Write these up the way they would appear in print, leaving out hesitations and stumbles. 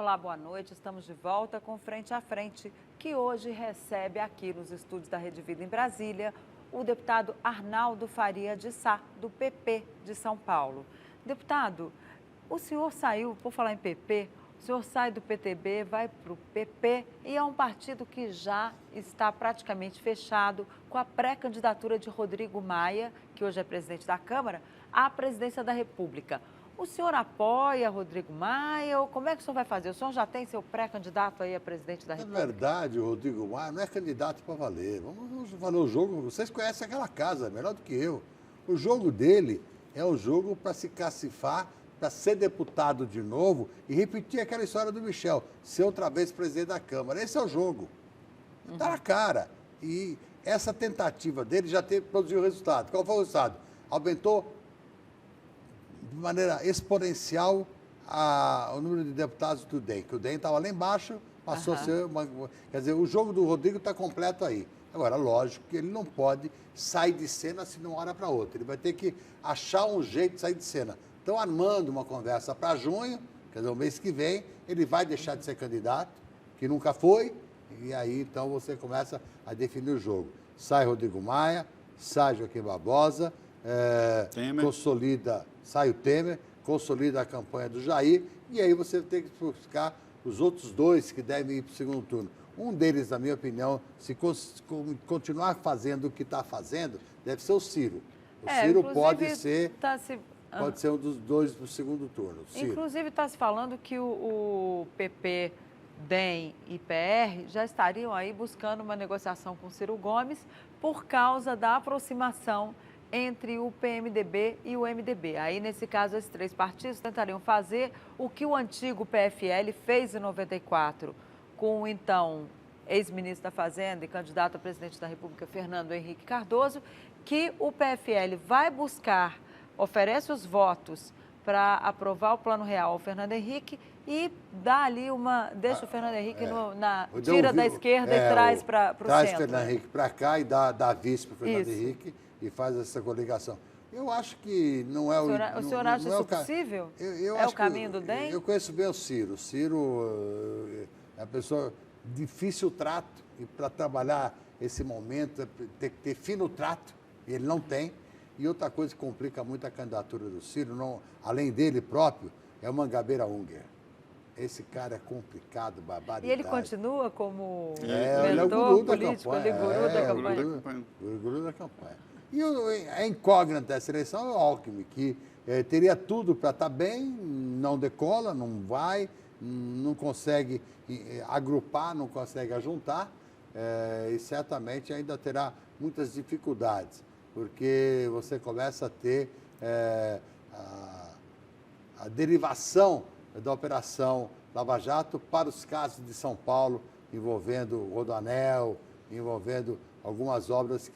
Olá, boa noite. Estamos de volta com Frente a Frente, que hoje recebe aqui nos estúdios da Rede Vida em Brasília o deputado Arnaldo Faria de Sá, do PP de São Paulo. Deputado, o senhor saiu, por falar em PP, o senhor sai do PTB, vai para o PP e é um partido que já está praticamente fechado com a pré-candidatura de Rodrigo Maia, que hoje é presidente da Câmara, à presidência da República. O senhor apoia Rodrigo Maia ou como é que o senhor vai fazer? O senhor já tem seu pré-candidato aí a presidente da República? Na verdade, o Rodrigo Maia não é candidato para valer. Vamos valer o jogo. Vocês conhecem aquela casa, melhor do que eu. O jogo dele é um jogo para se cacifar, para ser deputado de novo e repetir aquela história do Michel, ser outra vez presidente da Câmara. Esse é o jogo. Está na cara. E essa tentativa dele já produziu resultado. Qual foi o resultado? Aumentou de maneira exponencial o número de deputados do DEM, que o DEM estava lá embaixo, passou a ser uma... Quer dizer, o jogo do Rodrigo está completo aí. Agora, lógico que ele não pode sair de cena assim de uma hora para outra. Ele vai ter que achar um jeito de sair de cena. Estão armando uma conversa para junho, quer dizer, o mês que vem, ele vai deixar de ser candidato, que nunca foi, e aí então você começa a definir o jogo. Sai Rodrigo Maia, sai Joaquim Barbosa, consolida, sai o Temer, consolida a campanha do Jair, e aí você tem que buscar os outros dois que devem ir para o segundo turno. Um deles, na minha opinião, se continuar fazendo o que está fazendo, deve ser o Ciro. O Ciro pode ser um dos dois para o segundo turno. Inclusive, está se falando que o PP, DEM e PR já estariam aí buscando uma negociação com o Ciro Gomes por causa da aproximação entre o PMDB e o MDB. Aí, nesse caso, esses três partidos tentariam fazer o que o antigo PFL fez em 94, com o então ex-ministro da Fazenda e candidato a presidente da República, Fernando Henrique Cardoso, que o PFL vai buscar, oferece os votos para aprovar o Plano Real ao Fernando Henrique e dá ali deixa o Fernando Henrique tira da esquerda e traz para o centro. Traz o Fernando Henrique para cá e dá vice para o Fernando Henrique e faz essa coligação. Eu acho que não é o senhor acha isso possível? É o caminho do DEM? Eu conheço bem o Ciro. O Ciro é uma pessoa de difícil trato e para trabalhar esse momento tem que ter fino trato, e ele não tem. E outra coisa que complica muito a candidatura do Ciro, além dele próprio, é o Mangabeira Unger. Esse cara é complicado, barbaridade. E ele continua como mentor político, ele é guru da campanha. O guru da campanha. E a incógnita dessa eleição é o Alckmin, que teria tudo para estar bem, não decola, não vai, não consegue agrupar, não consegue ajuntar, e certamente ainda terá muitas dificuldades, porque você começa a ter a derivação da Operação Lava Jato para os casos de São Paulo, envolvendo o Rodoanel, envolvendo algumas obras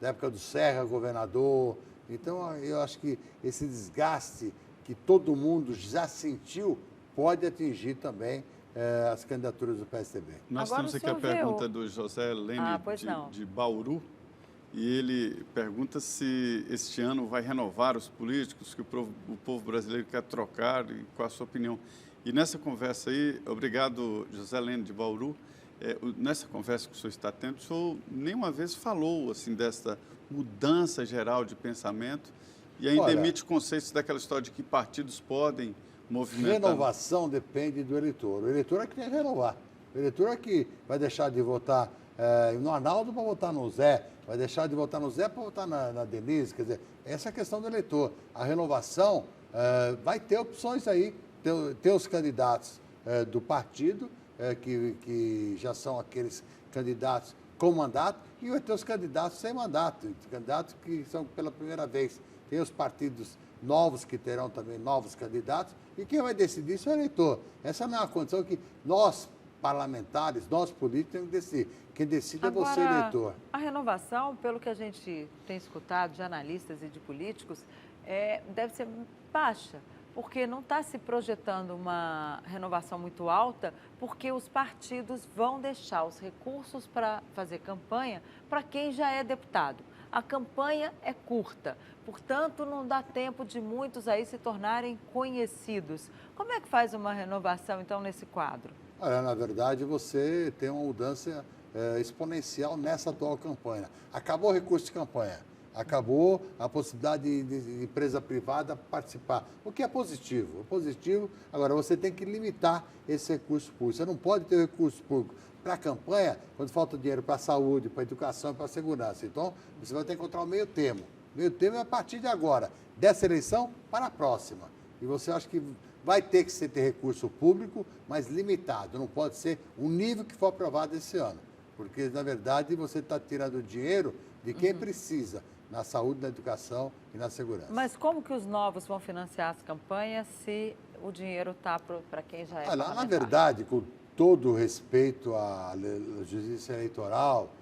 da época do Serra, governador. Então, eu acho que esse desgaste que todo mundo já sentiu pode atingir também as candidaturas do PSDB. Nós temos aqui a pergunta do José Lene de Bauru, e ele pergunta se este ano vai renovar os políticos que o povo brasileiro quer trocar e qual a sua opinião. E nessa conversa aí, obrigado José Lene de Bauru, nessa conversa que o senhor está tendo, o senhor nenhuma vez falou assim, dessa mudança geral de pensamento e ainda emite conceitos daquela história de que partidos podem movimentar. Renovação depende do eleitor. O eleitor é que tem que renovar. O eleitor é que vai deixar de votar no Arnaldo para votar no Zé, vai deixar de votar no Zé para votar na Denise. Quer dizer, essa é a questão do eleitor. A renovação vai ter opções aí, ter os candidatos do partido, que já são aqueles candidatos com mandato, e vai ter os candidatos sem mandato, candidatos que são pela primeira vez. Tem os partidos novos que terão também novos candidatos, e quem vai decidir isso é o eleitor. Essa não é uma condição que nós, parlamentares, nós políticos, temos que decidir. Quem decide é você, eleitor. A renovação, pelo que a gente tem escutado de analistas e de políticos, deve ser baixa, porque não está se projetando uma renovação muito alta, porque os partidos vão deixar os recursos para fazer campanha para quem já é deputado. A campanha é curta, portanto, não dá tempo de muitos aí se tornarem conhecidos. Como é que faz uma renovação, então, nesse quadro? Olha, na verdade, você tem uma mudança exponencial nessa atual campanha. Acabou o recurso de campanha, acabou a possibilidade de empresa privada participar, o que é positivo. É positivo, agora você tem que limitar esse recurso público. Você não pode ter recurso público para a campanha quando falta dinheiro para a saúde, para a educação e para a segurança. Então, você vai ter que encontrar o meio termo. O meio termo é a partir de agora, dessa eleição para a próxima. E você acha que vai ter que ter recurso público, mas limitado. Não pode ser o nível que for aprovado esse ano. Porque, na verdade, você está tirando dinheiro de quem precisa, na saúde, na educação e na segurança. Mas como que os novos vão financiar as campanhas se o dinheiro está para quem já é Na verdade, com todo o respeito à justiça eleitoral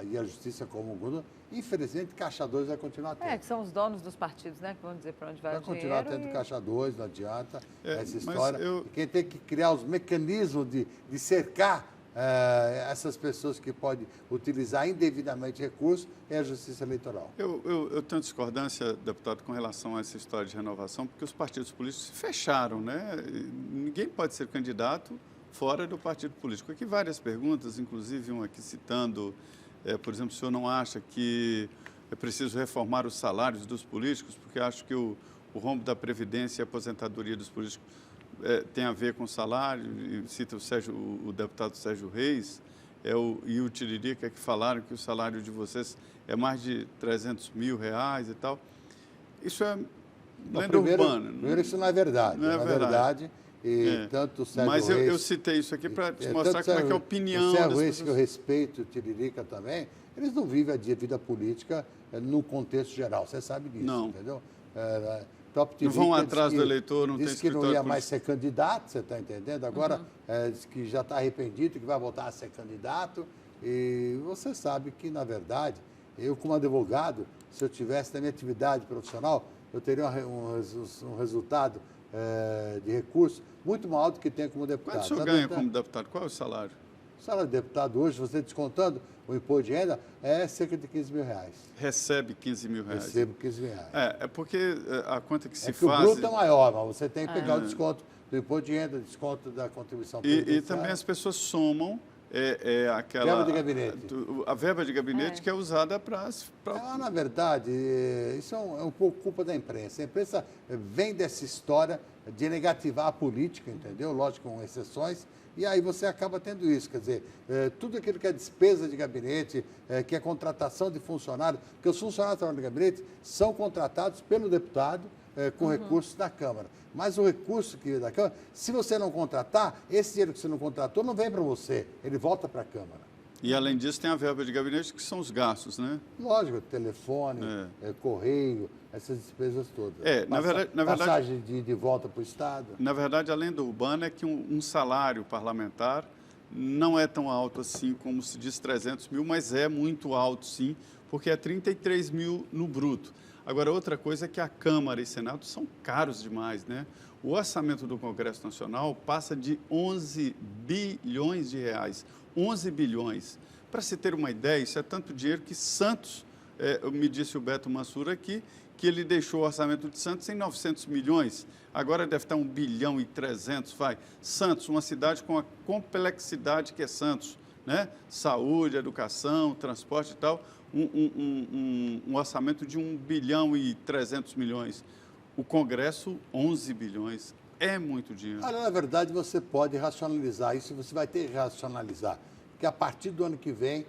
e à justiça como um todo, infelizmente, Caixa 2 vai continuar tendo. Que são os donos dos partidos, né, que vão dizer para onde vai o dinheiro. Vai continuar tendo Caixa 2, não adianta essa história. E quem tem que criar os mecanismos de cercar essas pessoas que podem utilizar indevidamente recursos é a Justiça Eleitoral. Eu tenho discordância, deputado, com relação a essa história de renovação, porque os partidos políticos se fecharam, né? Ninguém pode ser candidato fora do partido político. Aqui várias perguntas, inclusive uma aqui citando, por exemplo, o senhor não acha que é preciso reformar os salários dos políticos, porque acho que o rombo da Previdência e a aposentadoria dos políticos tem a ver com o salário, e cita o deputado Sérgio Reis e o Tiririca, que falaram que o salário de vocês é mais de R$300 mil e tal. Isso é lenda urbana. Primeiro, isso não é verdade. Não é verdade. Tanto o Sérgio Mas Reis... eu citei isso aqui para te mostrar como é que é a opinião o Sérgio das Reis, pessoas. que eu respeito, o Tiririca também, eles não vivem a vida política no contexto geral. Você sabe disso, não. Entendeu? Não vão atrás do eleitor, não tem escritório. Disse que não ia mais ser candidato, você está entendendo? Agora, diz que já está arrependido, que vai voltar a ser candidato. E você sabe que, na verdade, eu como advogado, se eu tivesse na minha atividade profissional, eu teria um resultado de recurso muito maior do que tem como deputado. Quanto o senhor ganha como deputado? Qual é o salário? O salário de deputado hoje, você descontando o imposto de renda, é cerca de R$15 mil. Recebe R$15 mil? Recebo R$15 mil. É porque a conta que se que faz... o bruto é maior, mas você tem que pegar o desconto do imposto de renda, desconto da contribuição previdenciária. E também as pessoas somam aquela... Verba de gabinete. A verba de gabinete que é usada para... Na verdade, isso é um pouco culpa da imprensa. A imprensa vem dessa história de negativar a política, entendeu? Lógico, com exceções. E aí você acaba tendo isso, quer dizer, tudo aquilo que é despesa de gabinete, que é contratação de funcionários, porque os funcionários que trabalham no gabinete são contratados pelo deputado com recursos da Câmara. Mas o recurso que é da Câmara, se você não contratar, esse dinheiro que você não contratou não vem para você, ele volta para a Câmara. E, além disso, tem a verba de gabinete, que são os gastos, né? Lógico, telefone, correio, essas despesas todas. Na verdade... Passagem de volta para o Estado. Na verdade, a lenda urbana é que um salário parlamentar não é tão alto assim como se diz 300 mil, mas é muito alto, sim, porque é 33 mil no bruto. Agora, outra coisa é que a Câmara e Senado são caros demais, né? O orçamento do Congresso Nacional passa de 11 bilhões de reais. 11 bilhões. Para se ter uma ideia, isso é tanto dinheiro que Santos, me disse o Beto Mansur aqui, que ele deixou o orçamento de Santos em 900 milhões. Agora deve estar 1 bilhão e 300, vai. Santos, uma cidade com a complexidade que é Santos, né? Saúde, educação, transporte e tal, um orçamento de 1 bilhão e 300 milhões. O Congresso, 11 bilhões. É muito dinheiro. Olha, na verdade, você pode racionalizar isso, você vai ter que racionalizar. Porque a partir do ano que vem,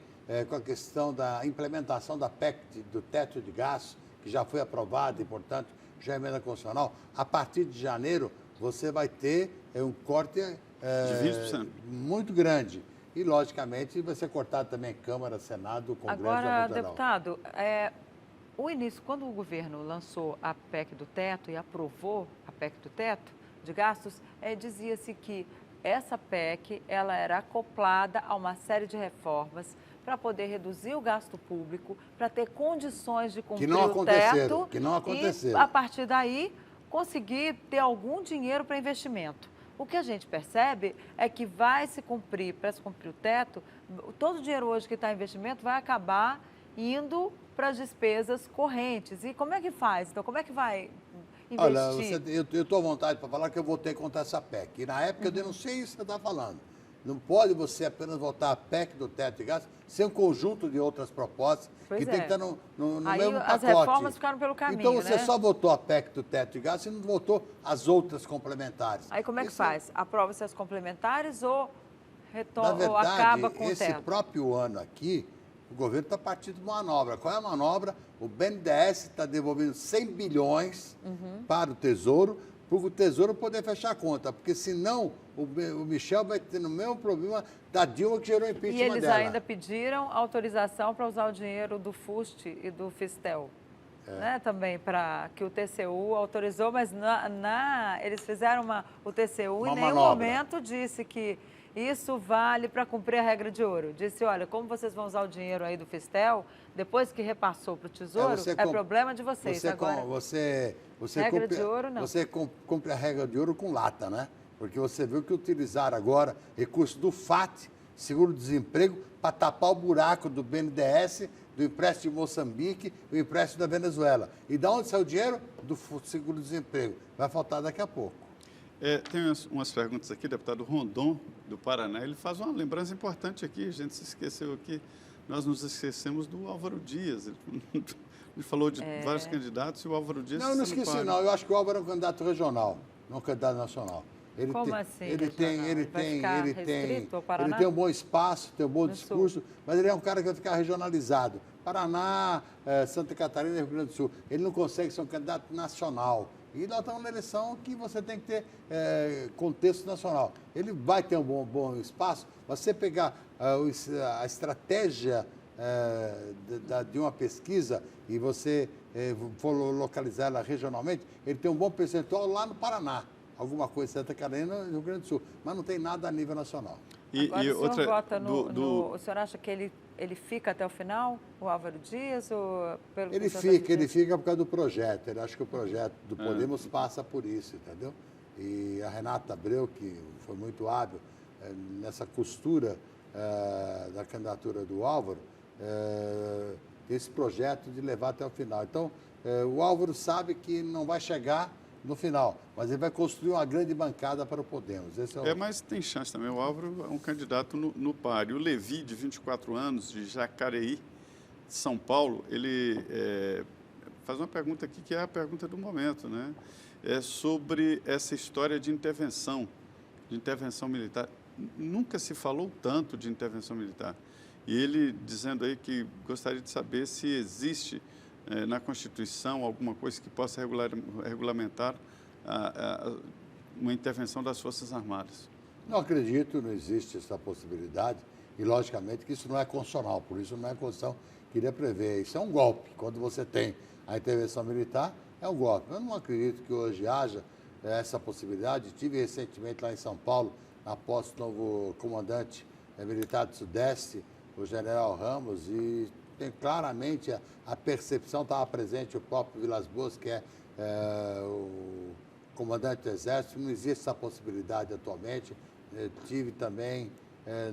com a questão da implementação da PEC do teto de gastos, que já foi aprovada e, portanto, já é emenda constitucional, a partir de janeiro você vai ter um corte de 20%. Muito grande. E, logicamente, vai ser cortado também Câmara, Senado, Congresso. Agora, deputado, o início, quando o governo lançou a PEC do teto e aprovou a PEC do teto de gastos, dizia-se que essa PEC ela era acoplada a uma série de reformas para poder reduzir o gasto público, para ter condições de cumprir o teto que não aconteceram. E, a partir daí, conseguir ter algum dinheiro para investimento. O que a gente percebe é que vai se cumprir, para se cumprir o teto, todo o dinheiro hoje que está em investimento vai acabar indo para as despesas correntes. E como é que faz? Então, como é que vai investir? Olha, eu estou à vontade para falar que eu votei contra essa PEC. E na época eu denunciei isso que você está falando. Não pode você apenas votar a PEC do teto de gastos sem um conjunto de outras propostas que tem que estar no mesmo pacote. As reformas ficaram pelo caminho, então você né? só votou a PEC do teto de gastos e não votou as outras complementares. Aí como é que faz? Aprova-se as complementares ou Na verdade, ou acaba com o teto? esse próprio ano aqui, o governo está partindo de uma manobra. Qual é a manobra? O BNDES está devolvendo 100 bilhões para o Tesouro, para o Tesouro poder fechar a conta, porque senão o Michel vai ter o mesmo problema da Dilma que gerou impeachment dela. E eles ainda pediram autorização para usar o dinheiro do FUST e do Fistel, né? Também para que o TCU autorizou, mas eles fizeram o TCU em nenhum momento disse que isso vale para cumprir a regra de ouro. Disse, olha, como vocês vão usar o dinheiro aí do Fistel, depois que repassou para o Tesouro, é problema de vocês. Agora, regra de ouro, não. Você cumpre a regra de ouro com lata, né? Porque você viu que utilizaram agora recurso do FAT, seguro-desemprego, para tapar o buraco do BNDES, do empréstimo de Moçambique, do empréstimo da Venezuela. E de onde saiu o dinheiro? Do seguro-desemprego. Vai faltar daqui a pouco. Tem umas perguntas aqui, deputado Rondon, do Paraná. Ele faz uma lembrança importante aqui, a gente se esqueceu aqui, nós nos esquecemos do Álvaro Dias. Ele falou de vários candidatos e o Álvaro Dias... Não, eu não esqueci, não. Eu acho que o Álvaro é um candidato regional, não um candidato nacional. Como assim? Ele tem um bom espaço, tem um bom discurso, mas ele é um cara que vai ficar regionalizado. Paraná, Santa Catarina e Rio Grande do Sul. Ele não consegue ser um candidato nacional. E nós estamos na eleição que você tem que ter contexto nacional. Ele vai ter um bom espaço, mas você pegar a estratégia de uma pesquisa e você for localizar ela regionalmente, ele tem um bom percentual lá no Paraná. Alguma coisa em Santa Catarina e Rio Grande do Sul, mas não tem nada a nível nacional. Agora, o senhor vota o senhor acha que ele fica até o final, o Álvaro Dias? Ou ele fica por causa do projeto. Ele acha que o projeto do Podemos passa por isso, entendeu? E a Renata Abreu, que foi muito hábil nessa costura da candidatura do Álvaro, tem esse projeto de levar até o final. Então, o Álvaro sabe que não vai chegar no final, mas ele vai construir uma grande bancada para o Podemos. Mas tem chance também. O Álvaro é um candidato no páreo. O Levi, de 24 anos, de Jacareí, São Paulo, ele faz uma pergunta aqui que é a pergunta do momento, né? É sobre essa história de intervenção militar. Nunca se falou tanto de intervenção militar. E ele dizendo aí que gostaria de saber se existe na Constituição alguma coisa que possa regulamentar uma intervenção das Forças Armadas. Não acredito, não existe essa possibilidade e, logicamente, que isso não é constitucional, por isso não é a Constituição que iria prever. Isso é um golpe. Quando você tem a intervenção militar, é um golpe. Eu não acredito que hoje haja essa possibilidade. Tive recentemente lá em São Paulo, na posse do novo comandante militar do Sudeste, o general Ramos, e tem claramente a percepção, estava presente o próprio Vilas Boas, que é o comandante do Exército, não existe essa possibilidade atualmente. Tive também,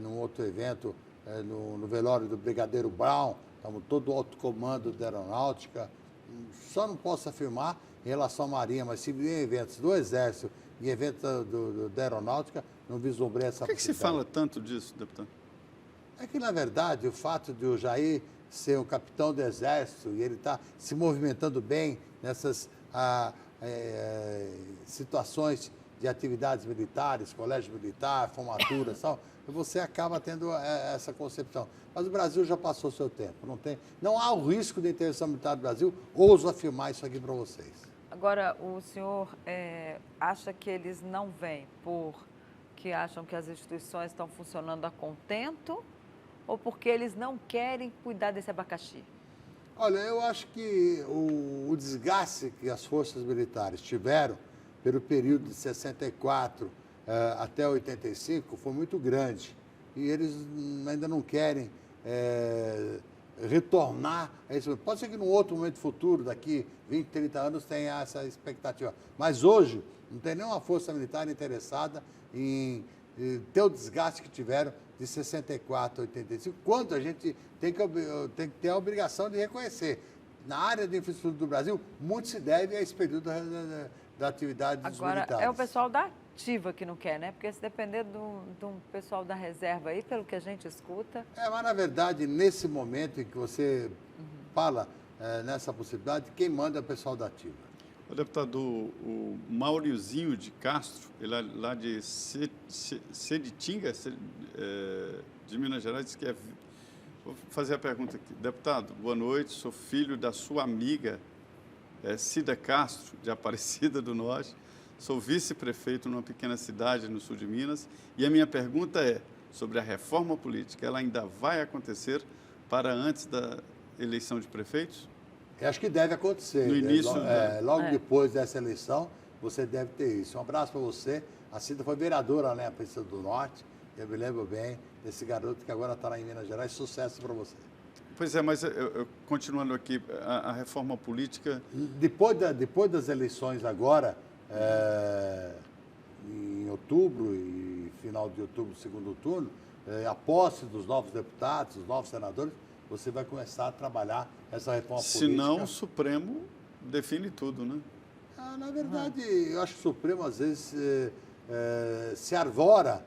num outro evento, no velório do Brigadeiro Brown, estamos todo o alto comando da Aeronáutica. Só não posso afirmar em relação à Marinha, mas se vier eventos do Exército e eventos da Aeronáutica, não vislumbrei essa possibilidade. Por que se fala tanto disso, deputado? É que, na verdade, o fato de o Jair ser um capitão do Exército e ele está se movimentando bem nessas situações de atividades militares, colégio militar, formatura, tal, você acaba tendo essa concepção. Mas o Brasil já passou seu tempo, não há o risco de intervenção militar do Brasil, ouso afirmar isso aqui para vocês. Agora, o senhor acha que eles não vêm porque acham que as instituições estão funcionando a contento ou porque eles não querem cuidar desse abacaxi? Olha, eu acho que o desgaste que as forças militares tiveram pelo período de 64 até 85 foi muito grande. E eles ainda não querem retornar a isso. Pode ser que num outro momento futuro, daqui 20, 30 anos, tenha essa expectativa. Mas hoje, não tem nenhuma força militar interessada em ter o desgaste que tiveram de 64 a 85, quanto a gente tem que ter a obrigação de reconhecer. Na área de infraestrutura do Brasil, muito se deve a esse período da atividade dos militares. Agora, é o pessoal da ativa que não quer, né? Porque se depender do pessoal da reserva aí, pelo que a gente escuta... Mas na verdade, nesse momento em que você fala nessa possibilidade, quem manda é o pessoal da ativa. O deputado, o Mauriozinho de Castro, ele é lá de Seditinga, de Minas Gerais, disse que é... Vou fazer a pergunta aqui. Deputado, boa noite, sou filho da sua amiga Cida Castro, de Aparecida do Norte. Sou vice-prefeito numa pequena cidade no sul de Minas. E a minha pergunta é sobre a reforma política. Ela ainda vai acontecer para antes da eleição de prefeitos? Eu acho que deve acontecer. No início... Logo depois dessa eleição, você deve ter isso. Um abraço para você. A Cida foi vereadora, né, Aparecida do Norte. Eu me lembro bem desse garoto que agora está lá em Minas Gerais. Sucesso para você. Pois é, mas continuando aqui, a reforma política... Depois das eleições agora, em outubro e final de outubro, segundo turno, a posse dos novos deputados, dos novos senadores, você vai começar a trabalhar essa reforma política. Senão o Supremo define tudo, né? Na verdade, eu acho que o Supremo, às vezes, se arvora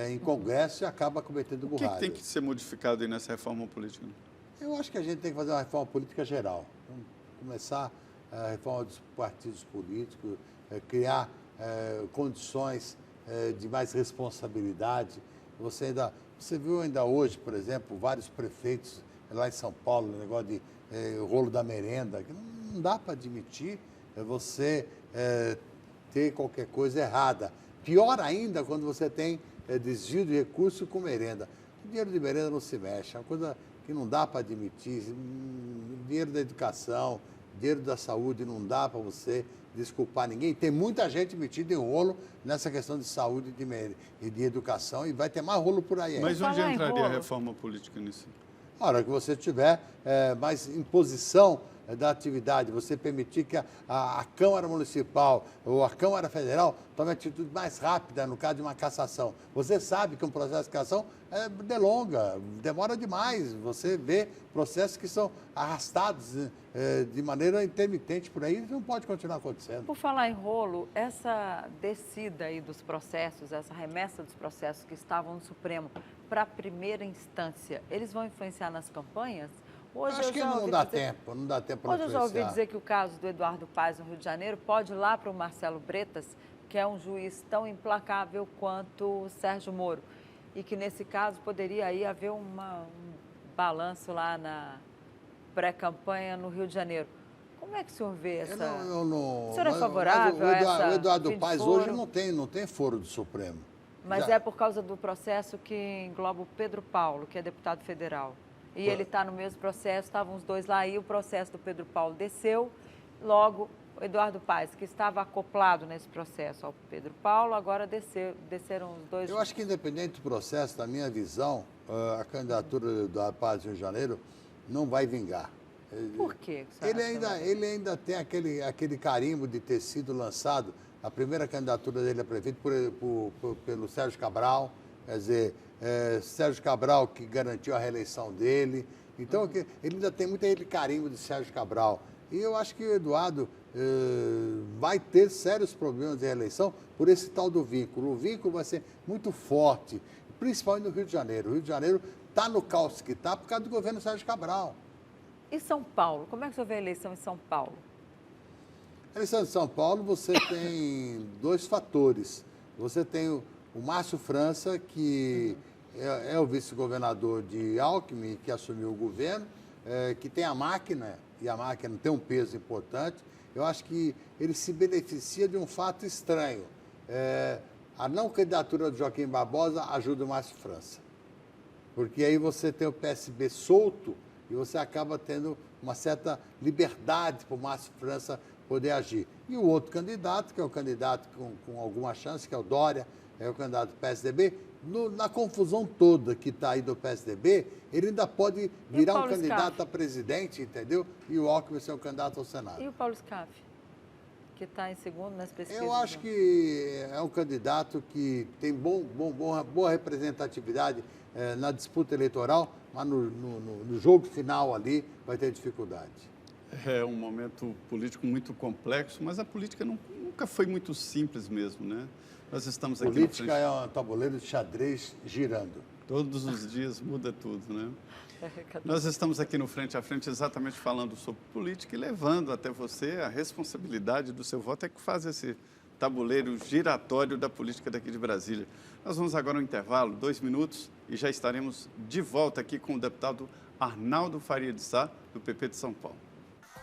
em Congresso e acaba cometendo burradas. O que tem que ser modificado aí nessa reforma política? Eu acho que a gente tem que fazer uma reforma política geral. Vamos começar a reforma dos partidos políticos, criar condições de mais responsabilidade. Você viu ainda hoje, por exemplo, vários prefeitos lá em São Paulo, o negócio de rolo da merenda, que não dá para admitir você ter qualquer coisa errada. Pior ainda quando você tem desvio de recurso com merenda. O dinheiro de merenda não se mexe, é uma coisa que não dá para admitir. Dinheiro da educação, dinheiro da saúde, não dá para você desculpar ninguém. Tem muita gente metida em rolo nessa questão de saúde e de educação e vai ter mais rolo por aí. Mas onde entraria a reforma política nisso? A hora que você tiver mais imposição da atividade, você permitir que a Câmara Municipal ou a Câmara Federal tome atitude mais rápida no caso de uma cassação. Você sabe que um processo de cassação delonga, demora demais. Você vê processos que são arrastados de maneira intermitente por aí, isso não pode continuar acontecendo. Por falar em rolo, essa descida aí dos processos, essa remessa dos processos que estavam no Supremo para a primeira instância, eles vão influenciar nas campanhas? Hoje acho que não dá tempo para influenciar. Hoje eu já ouvi dizer que o caso do Eduardo Paes no Rio de Janeiro pode ir lá para o Marcelo Bretas, que é um juiz tão implacável quanto o Sérgio Moro, e que nesse caso poderia aí haver um balanço lá na pré-campanha no Rio de Janeiro. Como é que o senhor vê essa... O senhor é favorável a essa... O Eduardo Paes hoje não tem foro do Supremo. Mas é por causa do processo que engloba o Pedro Paulo, que é deputado federal. E ele está no mesmo processo, estavam os dois lá, e o processo do Pedro Paulo desceu. Logo, o Eduardo Paes, que estava acoplado nesse processo ao Pedro Paulo, agora desceram os dois. Eu acho que, independente do processo, na minha visão, a candidatura do Eduardo Paes no Rio de Janeiro não vai vingar. Por quê? Ele ainda tem aquele carimbo de ter sido lançado. A primeira candidatura dele a prefeito pelo Sérgio Cabral, quer dizer, Sérgio Cabral que garantiu a reeleição dele. Então, ele ainda tem muito aquele carimbo de Sérgio Cabral. E eu acho que o Eduardo vai ter sérios problemas de reeleição por esse tal do vínculo. O vínculo vai ser muito forte, principalmente no Rio de Janeiro. O Rio de Janeiro está no caos que está por causa do governo Sérgio Cabral. E São Paulo? Como é que o senhor vê a eleição em São Paulo? A eleição de São Paulo, você tem dois fatores. Você tem o Márcio França, que é o vice-governador de Alckmin, que assumiu o governo, que tem a máquina, e a máquina tem um peso importante. Eu acho que ele se beneficia de um fato estranho. A não candidatura do Joaquim Barbosa ajuda o Márcio França. Porque aí você tem o PSB solto e você acaba tendo uma certa liberdade para o Márcio França poder agir. E o outro candidato, que é o candidato com alguma chance, que é o Dória, é o candidato do PSDB, na confusão toda que está aí do PSDB, ele ainda pode virar um candidato a presidente, entendeu? E o Alckmin ser um candidato ao Senado. E o Paulo Scaff? que está em segundo nas pesquisas? Eu acho que é um candidato que tem boa representatividade na disputa eleitoral, mas no jogo final ali vai ter dificuldade. É um momento político muito complexo, mas a política nunca foi muito simples mesmo, né? Nós estamos aqui... Política é um tabuleiro de xadrez girando. Todos os dias muda tudo, né? Nós estamos aqui no Frente a Frente exatamente falando sobre política e levando até você a responsabilidade do seu voto, é que faz esse tabuleiro giratório da política daqui de Brasília. Nós vamos agora ao intervalo, 2 minutos, e já estaremos de volta aqui com o deputado Arnaldo Faria de Sá, do PP de São Paulo.